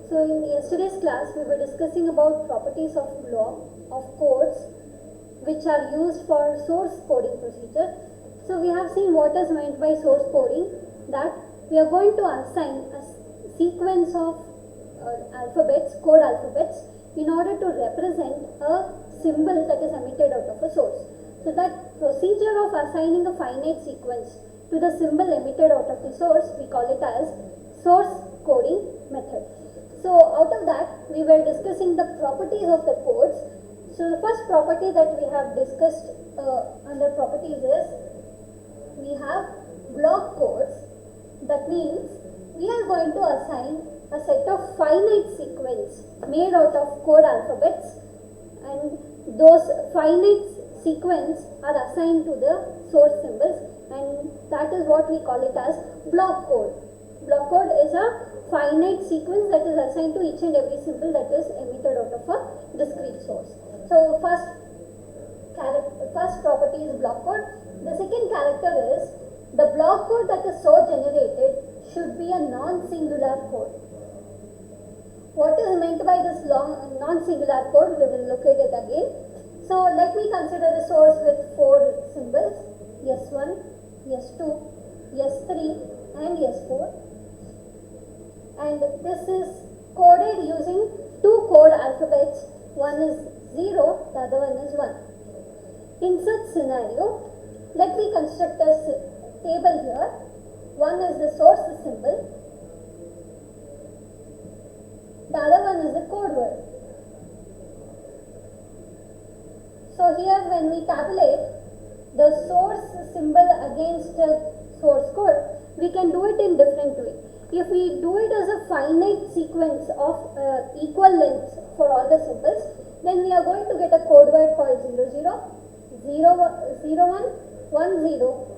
So in yesterday's class we were discussing about properties of codes which are used for source coding procedure. So we have seen what is meant by source coding, that we are going to assign a sequence of code alphabets in order to represent a symbol that is emitted out of a source. So that procedure of assigning a finite sequence to the symbol emitted out of the source, we call it as source coding method. So out of that we were discussing the properties of the codes. So the first property that we have discussed under properties is we have block codes. That means we are going to assign a set of finite sequence made out of code alphabets, and those finite sequence are assigned to the source symbols, and that is what we call it as block code. Block code is a finite sequence that is assigned to each and every symbol that is emitted out of a discrete source. So first property is block code. The second character is the block code that is so generated should be a non-singular code. What is meant by this non-singular code? We will look at it again. So let me consider a source with 4 symbols, S1, S2, S3 and S4, and this is coded using 2 code alphabets. One is 0, the other one is 1. In such scenario, let me construct a table here. One is the source symbol, the other one is the code word. So here when we tabulate the source symbol against the source code, we can do it in different way. If we do it as a finite sequence of equal lengths for all the symbols, then we are going to get a code word called 00, 01, 10,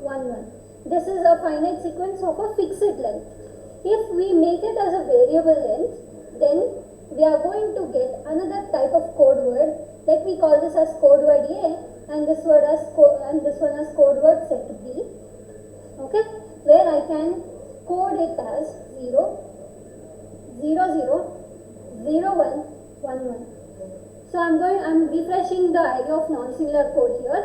11. This is a finite sequence of a fixed length. If we make it as a variable length, then we are going to get another type of code word. Let me call this as code word A, and this one as code word set B. Okay, where I can code it as 0, 00, 01, 11. So I'm refreshing the idea of non-singular code here.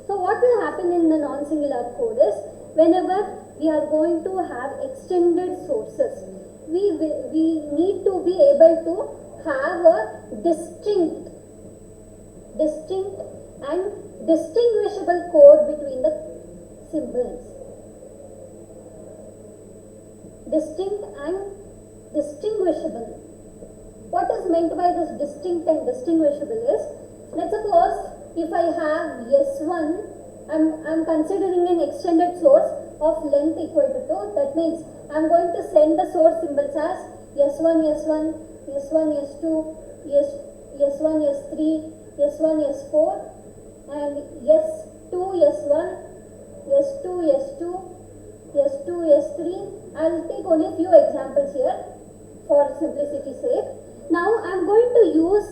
So what will happen in the non-singular code is, whenever we are going to have extended sources, we need to be able to have a distinct and distinguishable code between the symbols. Distinct and distinguishable. What is meant by this distinct and distinguishable is, let's suppose if I have S1, I'm considering an extended source of length equal to 2. That means I'm going to send the source symbols as S1, S1, S1, S2, S1, S3, S1, S4, and S2, S1, S2, S2, S2, S3. I'll take only a few examples here for simplicity's sake. Now I'm going to use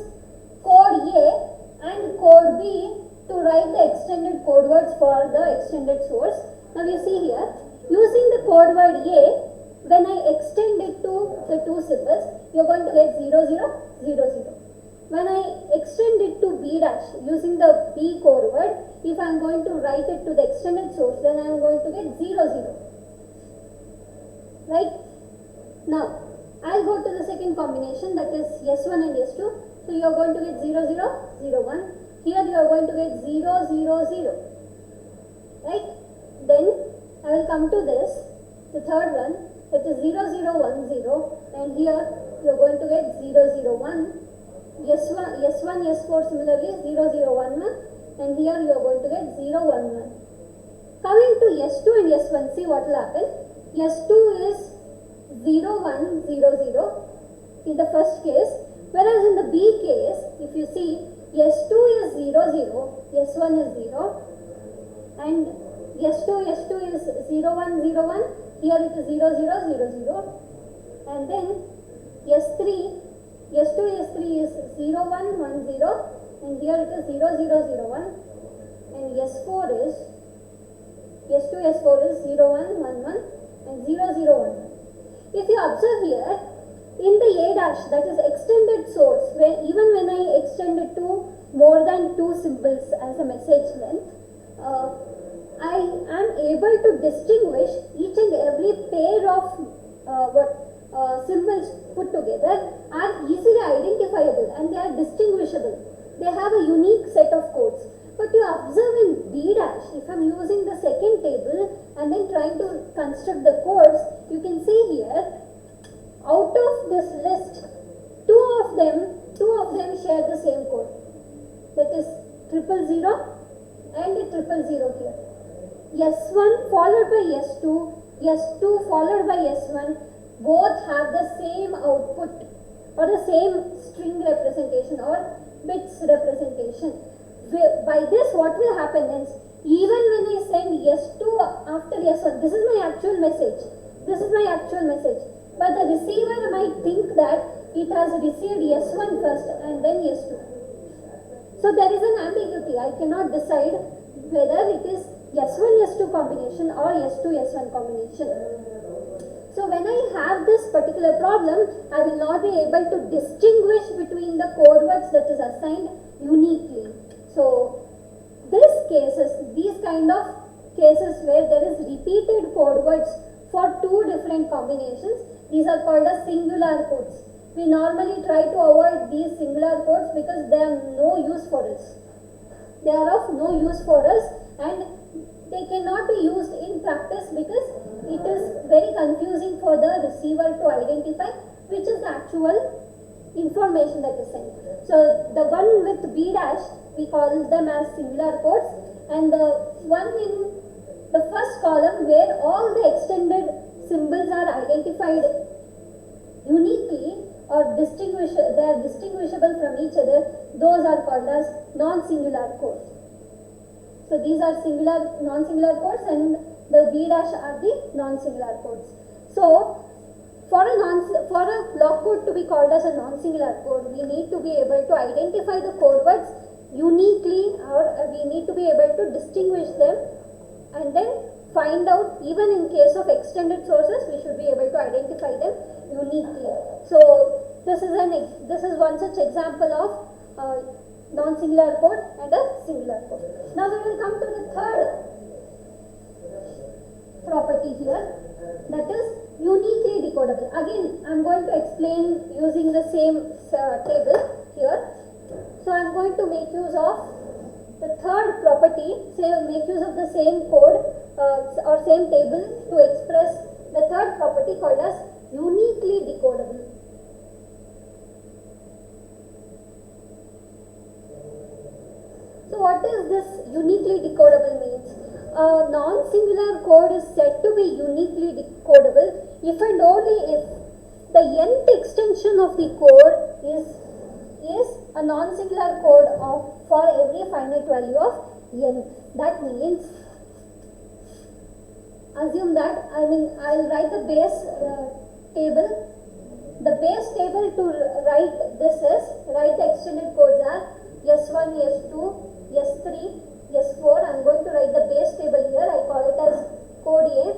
code A and code B to write the extended code words for the extended source. Now you see here, using the code word A, when I extend it to the 2 symbols, you're going to get 00, 00. When I extend it to B dash using the B code word, if I'm going to write it to the extended source, then I'm going to get 00. Right? Now, I'll go to the second combination, that is S1 and S2. So you are going to get 00, 01. Here you are going to get 0, 0, 0. Right? Then I will come to this, the third one, it is 0, 0, 1, 0, and here you are going to get 0, 0, 1. S1, S4 similarly 0, 0, 1, 1, and here you are going to get 0, 1, 1. Coming to S2 and S1, see what will happen. S2 is 0, 1, 0, 0 in the first case, whereas in the B case, if you see, S2 is 0, 0, S1 is 0, and S2 is 0, 1, 0, 1, here it is 0, 0, 0, 0, and then S2, S3 is 0, 1, 1, 0, and here it is 0, 0, 0, 1, and S4 is 0, 1, 1, 1, and 0, 0, 1, 1. If you observe here, in the A dash, that is extended source, where even when I extend it to more than 2 symbols as a message length, I am able to distinguish each and every pair of symbols put together are easily identifiable and they are distinguishable. They have a unique set of codes. But you observe in B dash, if I am using the second table and then trying to construct the codes, you can see here, out of this list, two of them share the same code. That is 000 and 000 here. S1 followed by S2, S2 followed by S1, both have the same output or the same string representation or bits representation. By this, what will happen is, even when I send S2 after S1, this is my actual message. But the receiver might think that it has received S1 first and then S2. So there is an ambiguity. I cannot decide whether it is S1 S2 combination or S2 S1 combination. So when I have this particular problem, I will not be able to distinguish between the code words that is assigned uniquely. So these kind of cases where there is repeated code words for two different combinations, these are called as singular codes. We normally try to avoid these singular codes because they are no use for us. They are of no use for us and they cannot be used in practice because it is very confusing for the receiver to identify which is the actual information that is sent. So the one with B dash, we call them as singular codes, and the one in the first column where all the extended symbols are identified uniquely or they are distinguishable from each other, those are called as non-singular codes. So these are non-singular codes, and the B dash are the non-singular codes. So for a block code to be called as a non-singular code, we need to be able to identify the code words uniquely, or we need to be able to distinguish them and then find out, even in case of extended sources, we should be able to identify them uniquely. So this is one such example of non-singular code and a singular code. Now we will come to the third property here, that is uniquely decodable. Again, I am going to explain using the same table here. So I am going to make use of the third property, make use of the same code or same table to express the third property called as uniquely decodable. So what does this uniquely decodable means? A non-singular code is said to be uniquely decodable if and only if the nth extension of the code is a non-singular code for every finite value of n. That means, assume that, I'll write the base table. The base table to write the extended codes are S1, S2, S3, S4. I'm going to write the base table here. I call it as code A,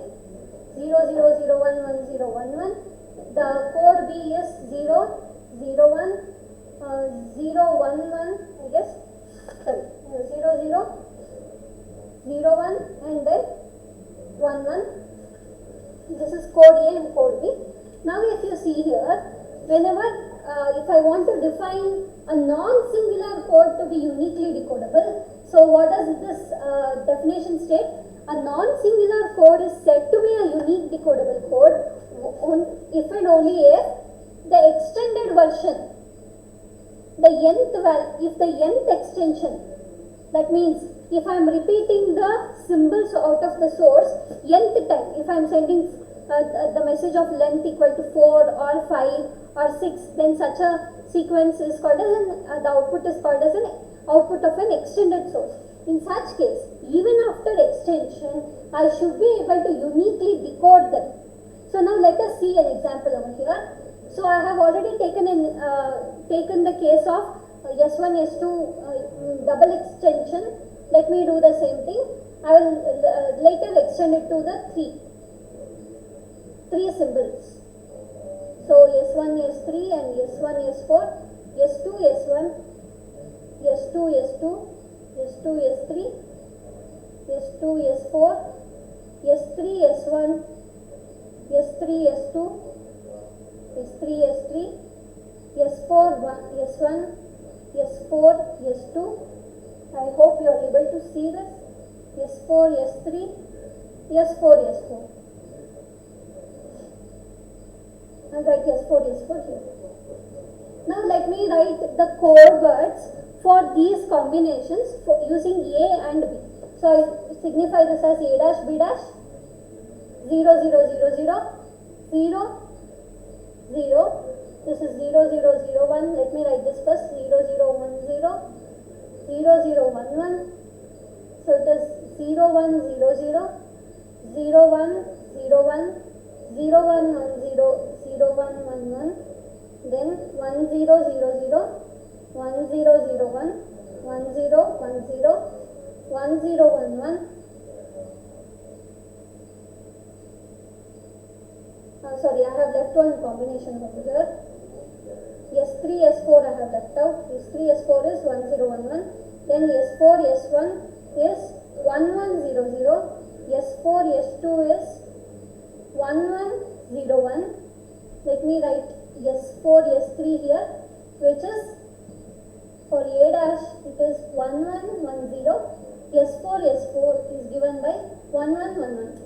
00011011. The code B is 0, 01, 011, I guess, 00, 01 and then 11. This is code A and code B. Now if you see here, whenever if I want to define a non-singular code to be uniquely decodable, so what does this definition state? A non-singular code is said to be a unique decodable code if and only if the extended version, if the nth extension, that means if I am repeating the symbols out of the source nth time, if I am sending the message of length equal to 4 or 5 or 6, then such a sequence is called as the output is called as an output of an extended source. In such case, even after extension, I should be able to uniquely decode them. So now let us see an example over here. So I have already taken the case of S1, S2 double extension. Let me do the same thing. I will later extend it to the three symbols. So S1, S3 and S1, S4, S2, S1, S2, S2, S2, S3, S2, S4, S3, S1, S3, S2, S3, S3, S4, S1, S4, S2. I hope you are able to see this. S4, S3, S4, S4. I'll write S4, S4 here. Now let me write the code words for these combinations using A and B. So I signify this as A dash, B dash, 0, 0, 0, 0, 0, 0. This is 0, 0, 0, 1. Let me write this first. 0, 0, 1, 0, 0, 0, 1, 1. So it is 0, 1, 0, 0, 0, 1, 0, 1, 0, 1, 1, 0, 0, 1, 1, 1. Then 1, 0, 0, 0, 1, 0, 0, 1, 1, 0, 1, 0, 1, 0, 1, 1. Sorry, I have left one combination over here. S3, S4 I have left out. S3, S4 is 1, 0, 1, 1. Then S4, S1 is 1, 1, 0, 0. S4, S2 is 1, 1, 0, 1. Let me write S4, S3 here, which is for A dash, it is 1, 1, 1, 0. S4, S4 is given by 1, 1, 1, 1.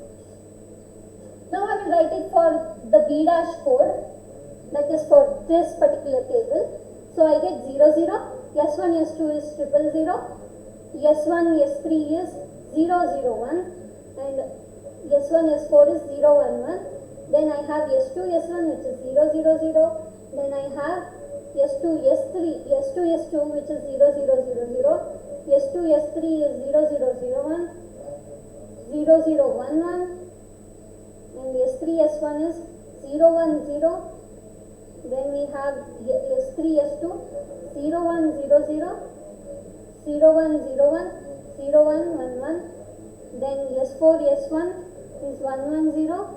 Now I will write it for the B dash code, that is for this particular table. So I get 0, 0, S1, S2 is 0, 0, S1, S3 is 0, 0, 1, and S1, S4 is 0, 1, 1. Then I have S2, S1 which is 0, 0, 0. Then I have S2, S3, S2, S2 which is 0, 0, 0, 0. S2, S3 is 0, 0, 0, 1, 0, 0, 1, 1. And S3, S1 is 0, 1, 0. Then we have S3, S2, 0, 1, 0, 0, 0, 1, 0, 1, 0, 1, 1, 1. Then S4, S1 is 1, 1, 0,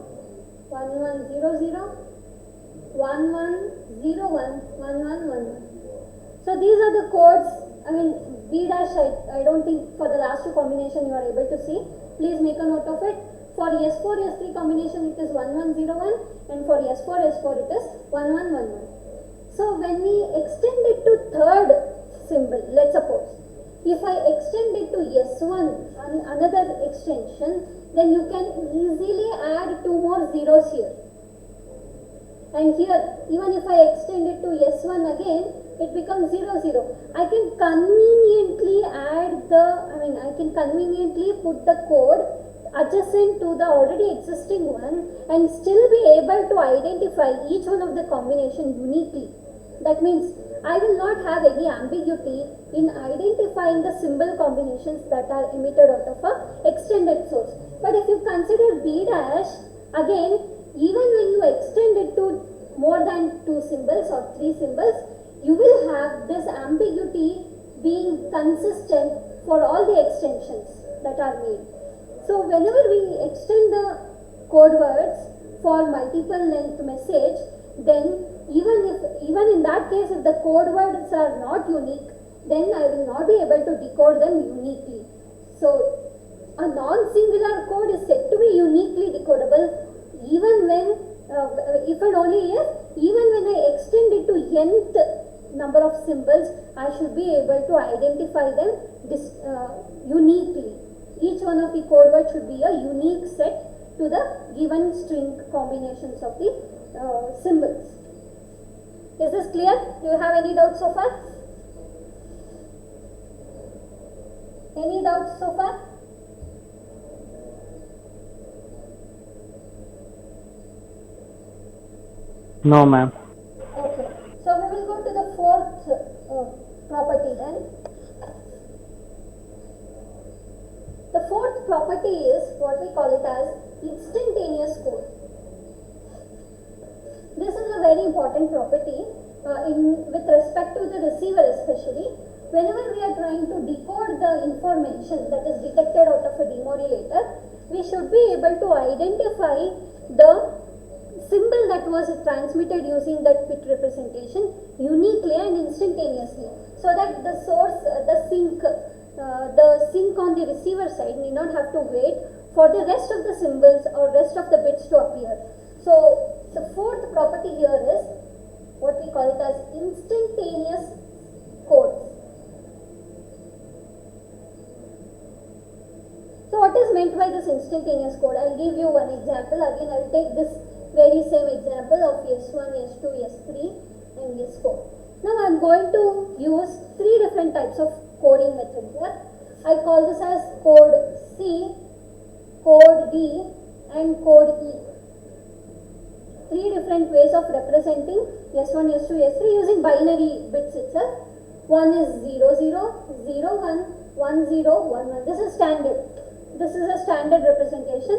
1, 1, 0, 0, 1, 1, 0, 1, 1, 1, 1, 1. So these are the codes. I mean, B dash, I don't think for the last two combination you are able to see. Please make a note of it. For S4, S3 combination it is 1, 1, 0, 1, and for S4, S4 it is 1, 1, 1, 1. So when we extend it to third symbol, let's suppose, if I extend it to S1, another extension, then you can easily add 2 more zeros here. And here, even if I extend it to S1 again, it becomes 0, 0. I can conveniently put the code adjacent to the already existing one and still be able to identify each one of the combination uniquely. That means I will not have any ambiguity in identifying the symbol combinations that are emitted out of a extended source. But if you consider B dash, again, even when you extend it to more than 2 symbols or 3 symbols, you will have this ambiguity being consistent for all the extensions that are made. So whenever we extend the code words for multiple length message, then even in that case, if the code words are not unique, then I will not be able to decode them uniquely. So a non-singular code is said to be uniquely decodable even when, if and only if, even when I extend it to nth number of symbols, I should be able to identify them uniquely. Each one of the code words should be a unique set to the given string combinations of the symbols. Is this clear? Do you have any doubts so far? Any doubts so far? No, ma'am. Okay. So we will go to the fourth property then. The fourth property is what we call it as instantaneous code. This is a very important property with respect to the receiver especially. Whenever we are trying to decode the information that is detected out of a demodulator, we should be able to identify the symbol that was transmitted using that bit representation uniquely and instantaneously, so that the source, the sync on the receiver side need not have to wait for the rest of the symbols or rest of the bits to appear. So the fourth property here is what we call it as instantaneous codes. So what is meant by this instantaneous code? I'll give you one example. Again, I'll take this very same example of S1, S2, S3 and S4. Now I'm going to use three different types of coding methods here. I call this as code C, code D and code E. Three different ways of representing S1, S2, S3 using binary bits itself. One is 0, 0, 0, 1, 1, 0, 1, 1. This is standard. This is a standard representation.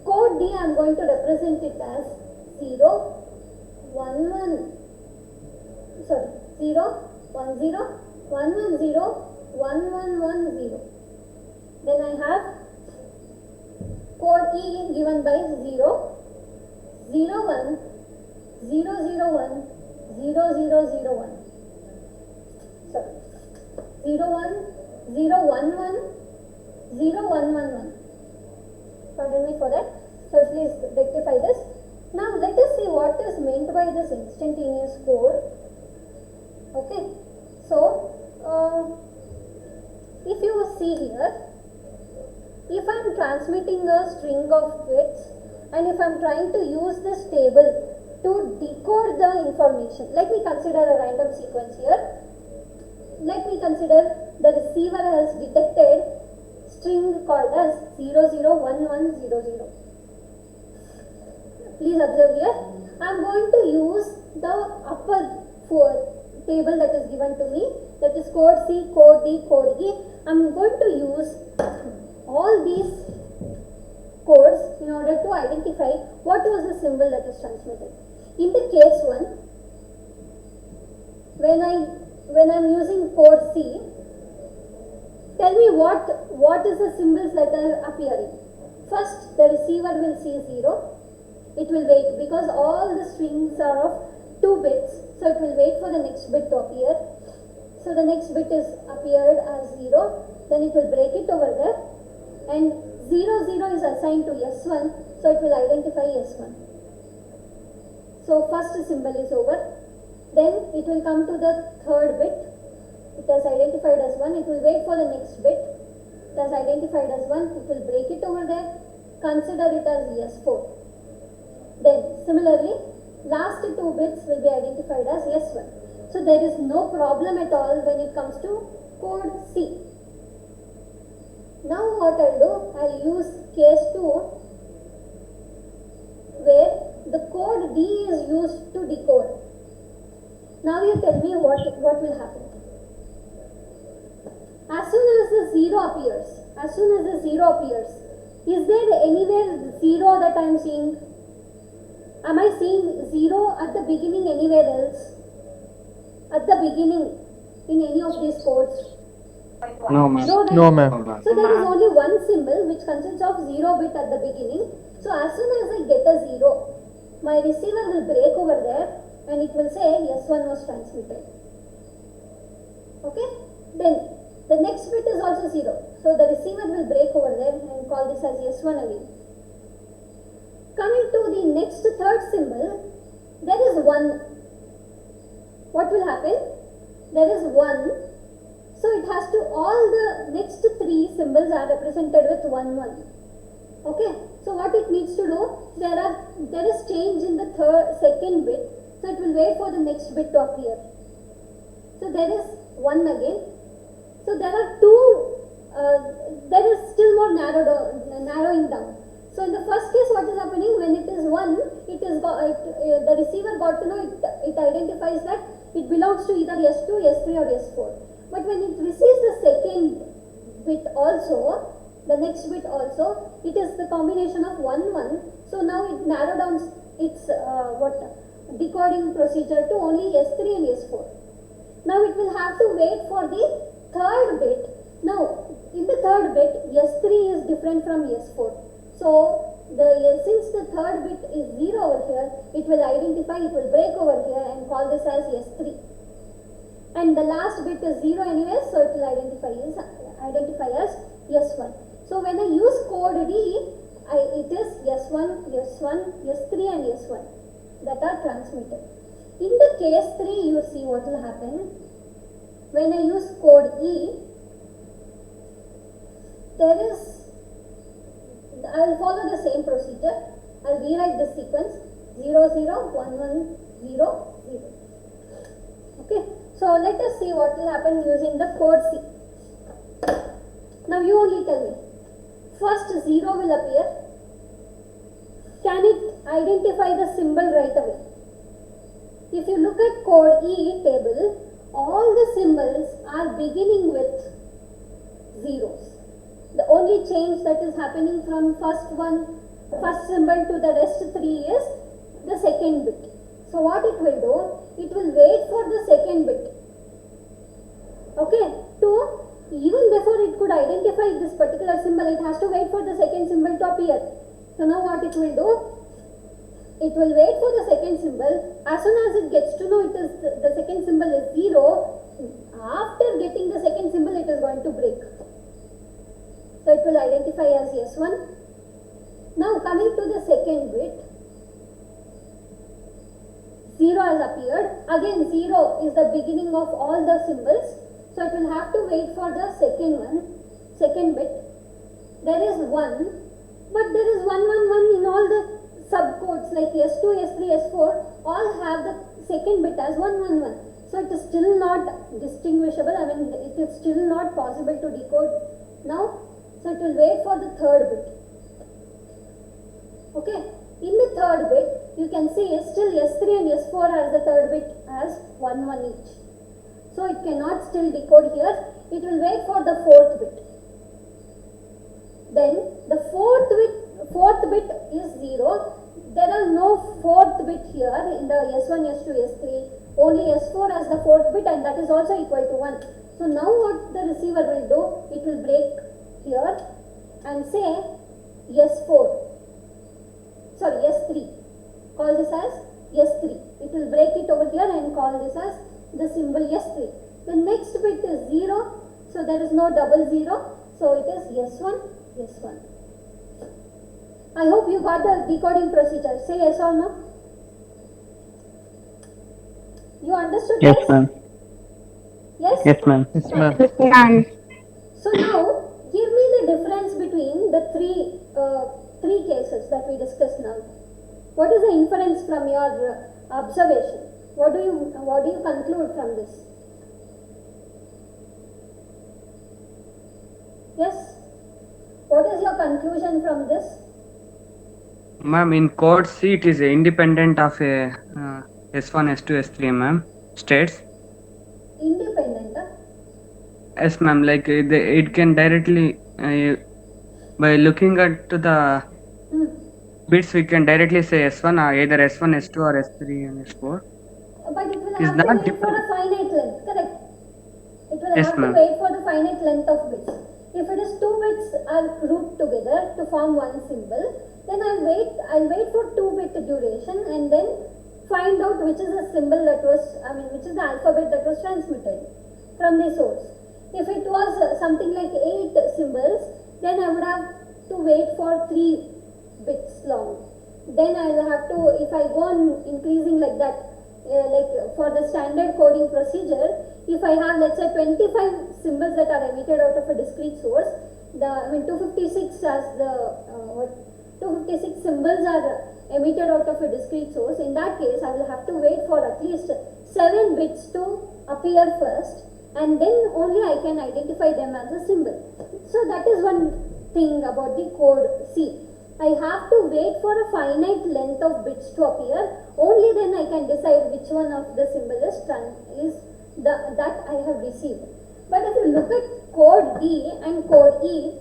Code D, I am going to represent it as 0, 1, 1. Sorry, 0, 1, 0, 1, 1, 0, 1, 1, 1, 0. Then I have code E given by 0, 0, 1, 0, 0, 1, 0, 0, 0, 1. Sorry, 0, 1, 0, 1, 1, 0, 1, 1, 1. Pardon me for that. So please rectify this. Now let us see what is meant by this instantaneous code. Okay. So if you see here, if I am transmitting a string of bits and if I am trying to use this table to decode the information, let me consider a random sequence here. Let me consider the receiver has detected string called as 001100. Please observe here. I am going to use the upper table that is given to me, that is code C, code D, code E. I am going to use all these codes in order to identify what was the symbol that is transmitted. In the case 1, when I am using code C, tell me what is the symbols that are appearing. First, the receiver will see 0. It will wait because all the strings are of 2 bits. So it will wait for the next bit to appear. So the next bit is appeared as 0. Then it will break it over there. And 0, 0 is assigned to S1. So it will identify S1. So first symbol is over. Then it will come to the third bit. It has identified as 1, it will wait for the next bit. It has identified as 1, it will break it over there, consider it as S4. Then similarly, last 2 bits will be identified as S1. So there is no problem at all when it comes to code C. Now what I'll do, I'll use case 2 where the code D is used to decode. Now you tell me what will happen. As soon as the 0 appears, is there anywhere 0 that I am seeing? Am I seeing 0 at the beginning anywhere else? At the beginning in any of these codes? No, ma'am. No, ma'am. So there is only one symbol which consists of 0 bit at the beginning. So as soon as I get a 0, my receiver will break over there and it will say S1 was transmitted. Okay? Then the next bit is also 0. So the receiver will break over there and call this as S1 again. Coming to the next third symbol, there is 1. What will happen? There is 1. So it has to, all the next 3 symbols are represented with 1, 1. Okay. So what it needs to do, there is change in the second bit. So it will wait for the next bit to appear. So there is 1 again. So there are 2, there is still more narrowing down. So in the first case, what is happening, when it is 1, the receiver got to know, it identifies that it belongs to either S2, S3 or S4. But when it receives the second bit also, the next bit also, it is the combination of 1, 1. So now it narrowed down its decoding procedure to only S3 and S4. Now it will have to wait for the third bit. Now in the third bit, S3 is different from S4. So since the third bit is 0 over here, it will identify, it will break over here and call this as S3. And the last bit is 0 anyway, so it will identify as S1. So when I use code D, it is S1, S1, S3 and S1 that are transmitted. In the case 3, you see what will happen. When I use code E, I will follow the same procedure. I will rewrite the sequence 0, 0, 1, 1, 0, 0. Okay, so let us see what will happen using the code C. Now you only tell me. First 0 will appear. Can it identify the symbol right away? If you look at code E table, all the symbols are beginning with zeros. The only change that is happening from first symbol to the rest 3 is the second bit. So what it will do, it will wait for the second bit. Okay, even before it could identify this particular symbol, it has to wait for the second symbol to appear. So now what it will do, it will wait for the second symbol. As soon as it gets to know the second symbol is 0, after getting the second symbol, it is going to break. So it will identify as S1. Now coming to the second bit, 0 has appeared. Again 0 is the beginning of all the symbols. So it will have to wait for the second bit. There is 1, but there is 1, 1, 1 in all the subcodes like S2, S3, S4, all have the second bit as 1, 1, 1. So it is still not distinguishable. I mean, it is still not possible to decode now. So it will wait for the third bit. Okay. In the third bit, you can see still S3 and S4 has the third bit as 1, 1 each. So it cannot still decode here. It will wait for the fourth bit. Then the fourth bit is 0. There are no fourth bit here in the S1, S2, S3. Only S4 has the fourth bit, and that is also equal to 1. So now what the receiver will do, it will break here and say S3. Call this as S3. It will break it over here and call this as the symbol S3. The next bit is 0, so there is no double 0, so it is S1, S1. I hope you got the decoding procedure. Say yes or no. You understood? Yes, guys? ma'am. Yes? Yes, ma'am. Yes, ma'am. So now, give me the difference between the three cases that we discussed now. What is the inference from your observation? What do you conclude from this? Yes? What is your conclusion from this? Ma'am, in code C, it is independent of a S1, S2, S3, ma'am. States. Independent, huh? Yes, ma'am. Like it can directly, by looking at to the bits, we can directly say S1 or either S1, S2 or S3 and S4. But it will Is have to not wait for depend- a finite length, correct? It will Yes, have to ma'am. wait for the finite length of bits. If it is 2 bits are grouped together to form one symbol, then I'll wait for 2 bit duration and then find out which is the symbol that was, which is the alphabet that was transmitted from the source. If it was something like 8 symbols, then I would have to wait for 3 bits long. Then I will have to, if I go on increasing like that, like for the standard coding procedure, if I have, let's say, 25 symbols that are emitted out of a discrete source, 256 as the 256 symbols are emitted out of a discrete source. In that case, I will have to wait for at least 7 bits to appear first, and then only I can identify them as a symbol. So that is one thing about the code C. I have to wait for a finite length of bits to appear. Only then I can decide which one of the symbol that I have received. But if you look at code D and code E,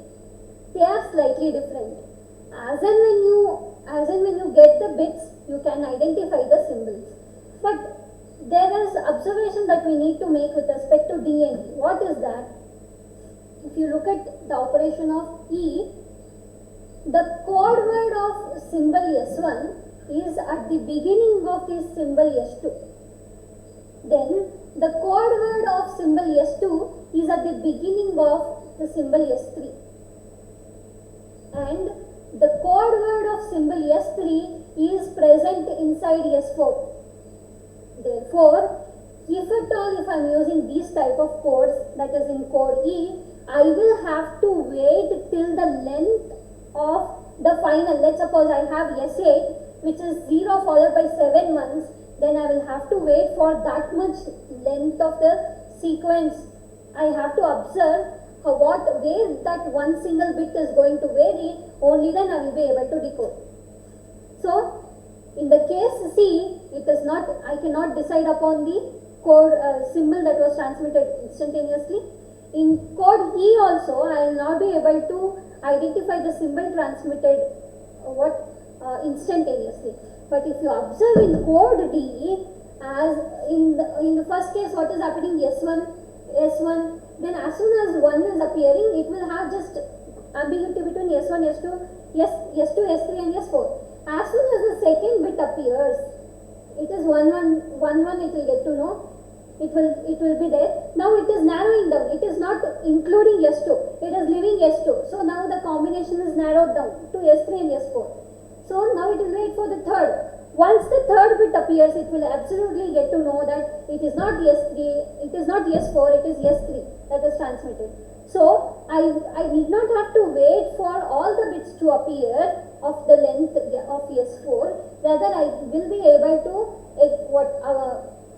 they are slightly different. As and when you get the bits, you can identify the symbols. But there is observation that we need to make with respect to D and E. What is that? If you look at the operation of E, the code word of symbol S1 is at the beginning of this symbol S2. Then the code word of symbol S2 is at the beginning of the symbol S3. And the code word of symbol S3 is present inside S4. Therefore, if at all if I am using these type of codes, that is in code E, I will have to wait till the length of the final. Let's suppose I have S8 which is 0 followed by 7 months, then I will have to wait for that much length of the sequence. I have to observe where that one single bit is going to vary, only then I will be able to decode. So, in the case C, it is not, I cannot decide upon the code symbol that was transmitted instantaneously. In code E also, I will not be able to identify the symbol transmitted instantaneously. But if you observe in code D, as in the first case, what is happening? S1, then as soon as 1 is appearing, it will have just ambiguity between S1, S2, S2, S3 and S4. As soon as the second bit appears, it is 1, 1, 1, 1, it will get to know. It will be there. Now it is narrowing down. It is not including S2. It is leaving S2. So now the combination is narrowed down to S3 and S4. So now it will wait for the third. Once the third bit appears, it will absolutely get to know that it is not S3, it is not S4, it is S3 that is transmitted. So I need not have to wait for all the bits to appear of the length of S4. Rather, I will be able to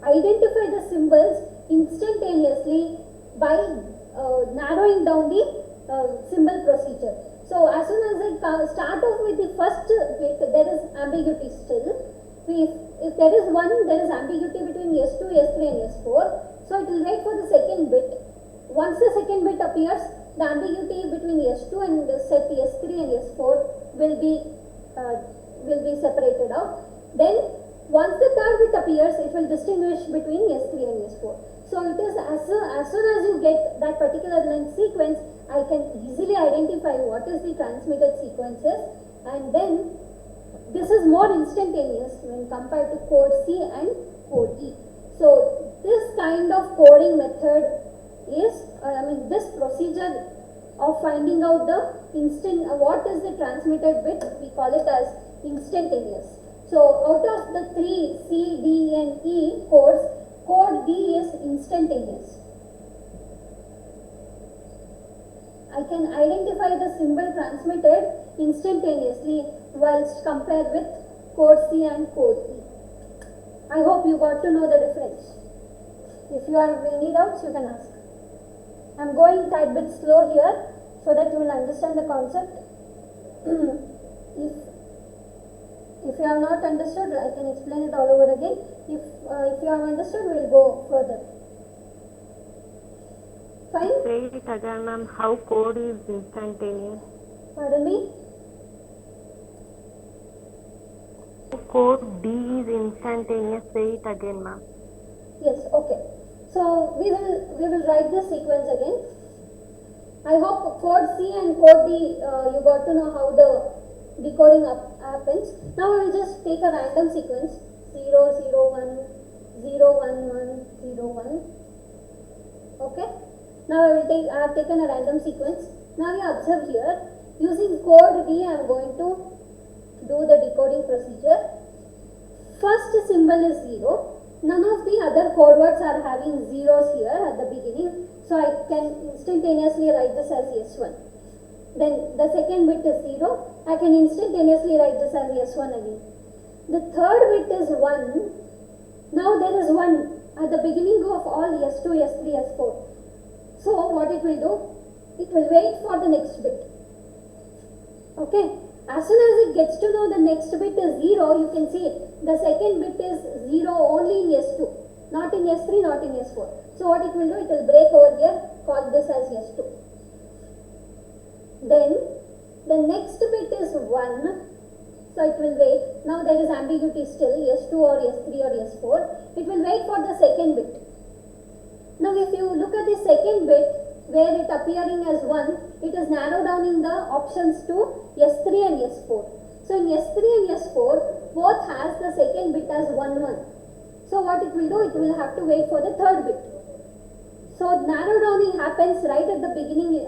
identify the symbols instantaneously by narrowing down the symbol procedure. So as soon as I start off with the first bit, there is ambiguity still. If there is 1, there is ambiguity between S2, S3 and S4. So it will wait for the second bit. Once the second bit appears, the ambiguity between S2 and the set S3 and S4 will be separated out. Then once the third bit appears, it will distinguish between S3 and S4. So it is as soon as you get that particular length sequence, I can easily identify what is the transmitted sequences, and then this is more instantaneous when compared to code C and code E. So this kind of coding method is, this procedure of finding out the what is the transmitted bit, we call it as instantaneous. So out of the 3 C, D and E codes, code D is instantaneous. I can identify the symbol transmitted instantaneously whilst compared with code C and code E. I hope you got to know the difference. If you have any doubts, you can ask. I am going tad bit slow here so that you will understand the concept. If you have not understood, I can explain it all over again. If you have understood, we will go further. Fine? Say it again, ma'am. How code is instantaneous? Pardon me? Code D is instantaneous. Say it again, ma'am. Yes, okay. So we will write this sequence again. I hope code C and code D you got to know how the decoding happens. Now we will just take a random sequence 0, 0, 1, 0, 1, 1, 0, 1. Okay. Now I have taken a random sequence. Now you observe here, using code D I am going to do the decoding procedure. First symbol is 0. None of the other code words are having zeros here at the beginning, so I can instantaneously write this as S1. Then the second bit is 0. I can instantaneously write this as S1 again. The third bit is 1. Now there is 1 at the beginning of all S2, S3, S4. So what it will do? It will wait for the next bit. Okay. As soon as it gets to know the next bit is 0, you can see the second bit is 0 only in S2, not in S3, not in S4. So what it will do? It will break over here, call this as S2. Then the next bit is 1, so it will wait. Now there is ambiguity still, S2 or S3 or S4. It will wait for the second bit. Now if you look at the second bit, where it appearing as 1, it is narrowed down in the options to S3 and S4. So in S3 and S4, both has the second bit as 1, 1. So what it will do, it will have to wait for the third bit. So narrow downing happens right at the beginning,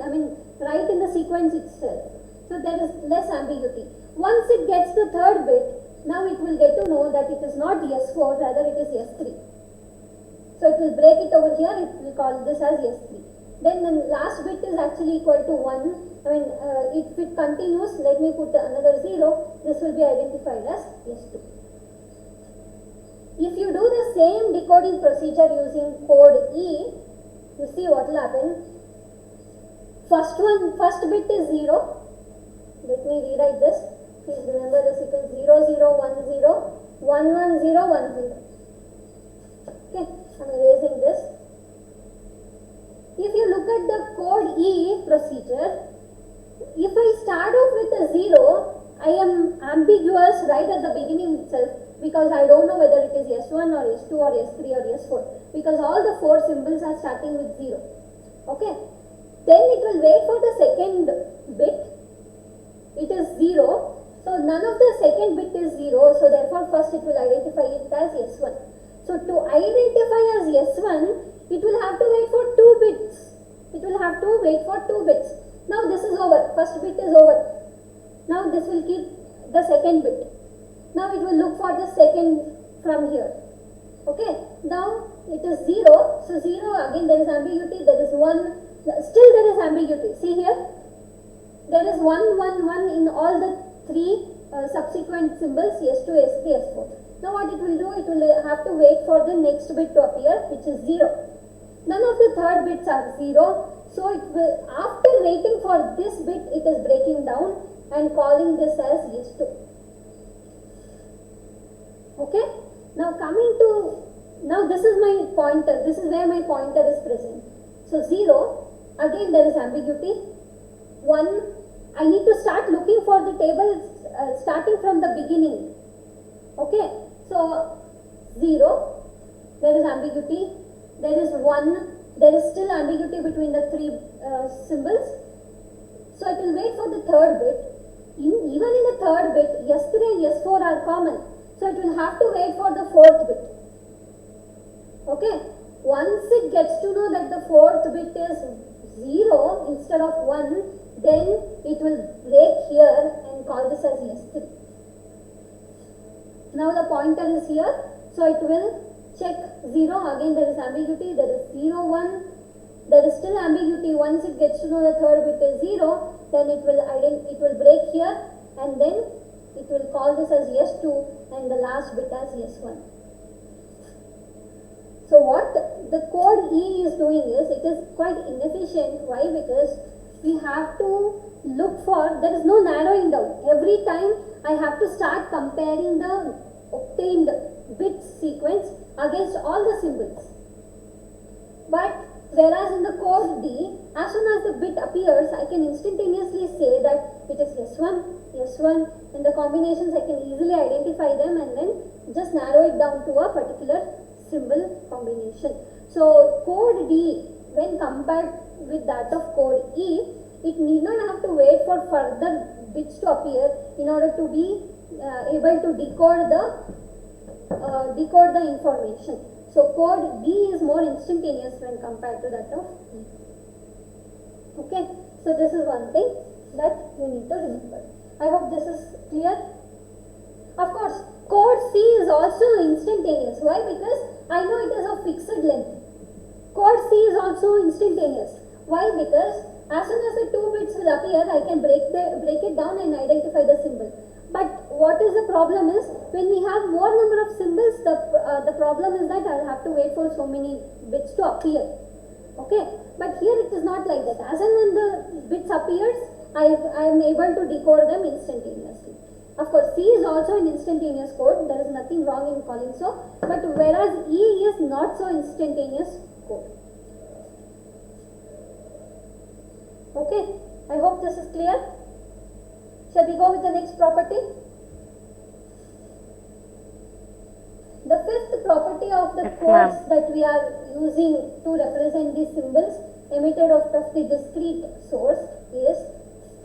right in the sequence itself. So there is less ambiguity. Once it gets the third bit, now it will get to know that it is not S4, rather it is S3. So it will break it over here, it will call this as S3. Then the last bit is actually equal to 1. If it continues, let me put another 0, this will be identified as S2. If you do the same decoding procedure using code E, you see what will happen. First bit is 0. Let me rewrite this. Please remember the sequence 0, 0, 1, 0, 1, 1, 0, 1, 0. Okay, I'm erasing this. If you look at the code E procedure, if I start off with a 0, I am ambiguous right at the beginning itself because I don't know whether it is S1 or S2 or S3 or S4 because all the 4 symbols are starting with 0. Okay, then it will wait for the second bit. It is 0. So none of the second bit is 0. So therefore first it will identify it as S1. So to identify as S1, it will have to wait for 2 bits. It will have to wait for 2 bits. Now this is over. First bit is over. Now this will keep the second bit. Now it will look for the second from here. Okay. Now it is 0. So 0 again there is ambiguity. There is 1. Still there is ambiguity. See here. There is 1, 1, 1 in all the 3 subsequent symbols S2, S3, S4. Now what it will do, it will have to wait for the next bit to appear, which is 0. None of the third bits are 0. So it will, after waiting for this bit, it is breaking down and calling this as S2. Okay. Now now this is my pointer. This is where my pointer is present. So 0, again there is ambiguity. 1, I need to start looking for the table starting from the beginning. Okay, so 0, there is ambiguity, there is 1, there is still ambiguity between the 3 symbols. So it will wait for the third bit. Even in the third bit, S3 and S4 are common. So it will have to wait for the fourth bit. Okay, once it gets to know that the fourth bit is 0 instead of 1, then it will break here and call this as S3. Now the pointer is here, so it will check 0, again there is ambiguity, there is 0, 1, there is still ambiguity. Once it gets to know the third bit is 0, then it will break here and then it will call this as S2 and the last bit as S1. So what the code E is doing is, it is quite inefficient. Why? Because we have to look for, there is no narrowing down. Every time I have to start comparing the obtained bit sequence against all the symbols. But whereas in the code D, as soon as the bit appears, I can instantaneously say that it is S1, S1, and the combinations I can easily identify them and then just narrow it down to a particular symbol combination. So code D, when compared with that of code E, it need not have to wait for further bits to appear in order to be able to decode the information. So code D is more instantaneous when compared to that of E. Okay, so this is one thing that you need to remember. I hope this is clear. Of course, code C is also instantaneous. Why? Because I know it is of fixed length. Code C is also instantaneous. Why? Because as soon as the 2 bits will appear, I can break it down and identify the symbol. But what is the problem is, when we have more number of symbols, the problem is that I'll have to wait for so many bits to appear. Okay, but here it is not like that. As and when the bits appears, I am able to decode them instantaneously. Of course, C is also an instantaneous code. There is nothing wrong in calling so. But whereas E is not so instantaneous code. Okay, I hope this is clear. Shall we go with the next property? The fifth property of the Yes, codes ma'am. that we are using to represent these symbols emitted out of the discrete source is,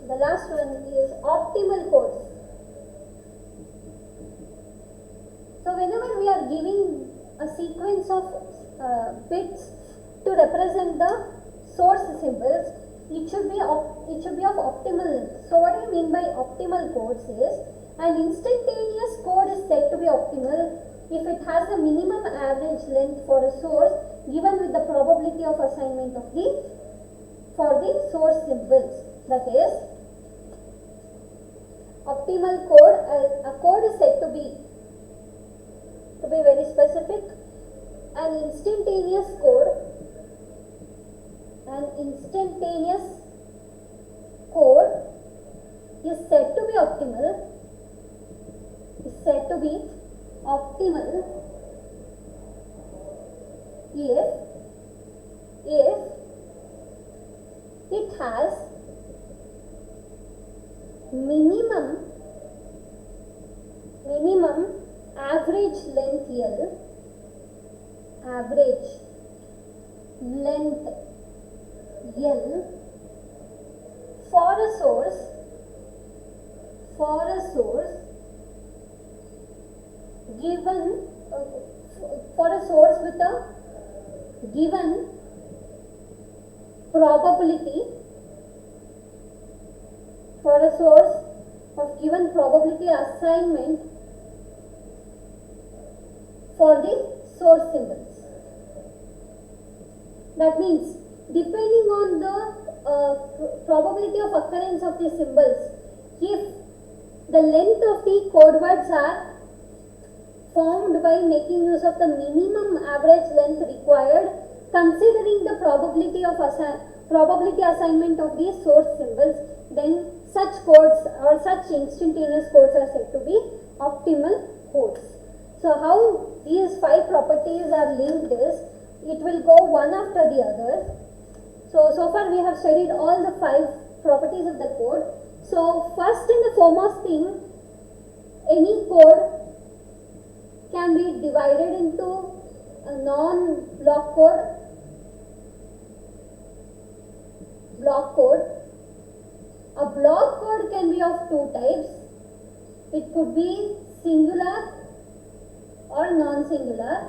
the last one is optimal codes. So whenever we are giving a sequence of bits to represent the source symbols, it should be of optimal length. So what I mean by optimal codes is, an instantaneous code is said to be optimal if it has a minimum average length for a source given with the probability of assignment of for the source symbols. That is, optimal code, a code is said to be very specific. An instantaneous code is said to be optimal if it has minimum average length L for a source given with a given probability, assignment for the source symbols. That means, depending on the probability of occurrence of the symbols, if the length of the code words are formed by making use of the minimum average length required, considering the probability assignment of the source symbols, then such codes or such instantaneous codes are said to be optimal codes. So how these 5 properties are linked is, it will go one after the other. So far we have studied all the 5 properties of the code. So first and the foremost thing, any code can be divided into a non-block code, block code. A block code can be of 2 types. It could be singular or non-singular.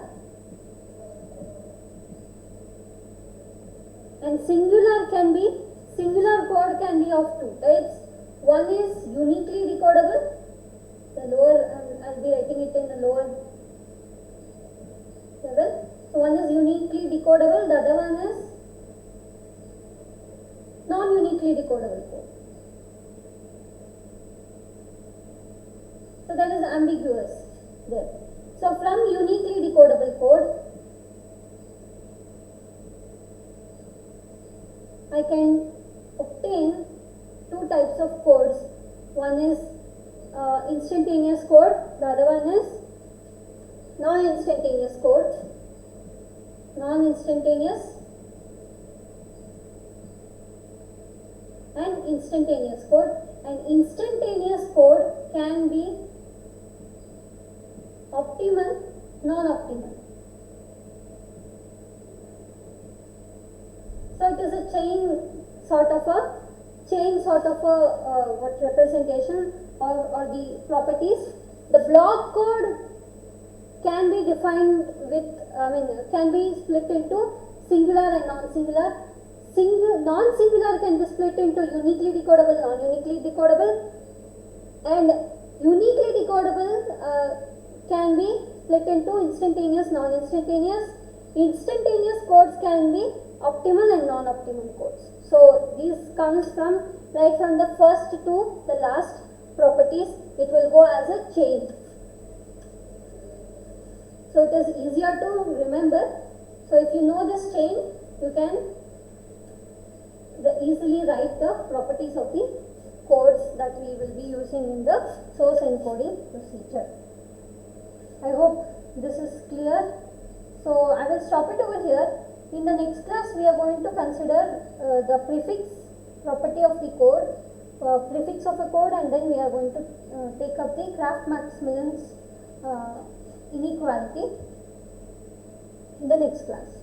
And singular code can be of 2 types. One is uniquely decodable. The lower, I'll be writing it in the lower level. So one is uniquely decodable, the other one is non-uniquely decodable code. So that is ambiguous there. So from uniquely decodable code, I can obtain 2 types of codes. One is instantaneous code, the other one is non-instantaneous code. Non-instantaneous and instantaneous code. And instantaneous code can be optimal, non-optimal. So it is a chain sort of a representation or the properties. The block code can be defined with, can be split into singular and non-singular. Non-singular can be split into uniquely decodable, non-uniquely decodable, and uniquely decodable can be split into instantaneous, non-instantaneous. Instantaneous codes can be optimal and non-optimal codes. So these comes from right from the first to the last properties. It will go as a chain. So it is easier to remember. So if you know this chain, you can easily write the properties of the codes that we will be using in the source encoding procedure. I hope this is clear. So I will stop it over here. In the next class, we are going to consider the prefix property of the code, prefix of a code, and then we are going to take up the Kraft-Maximilian's inequality in the next class.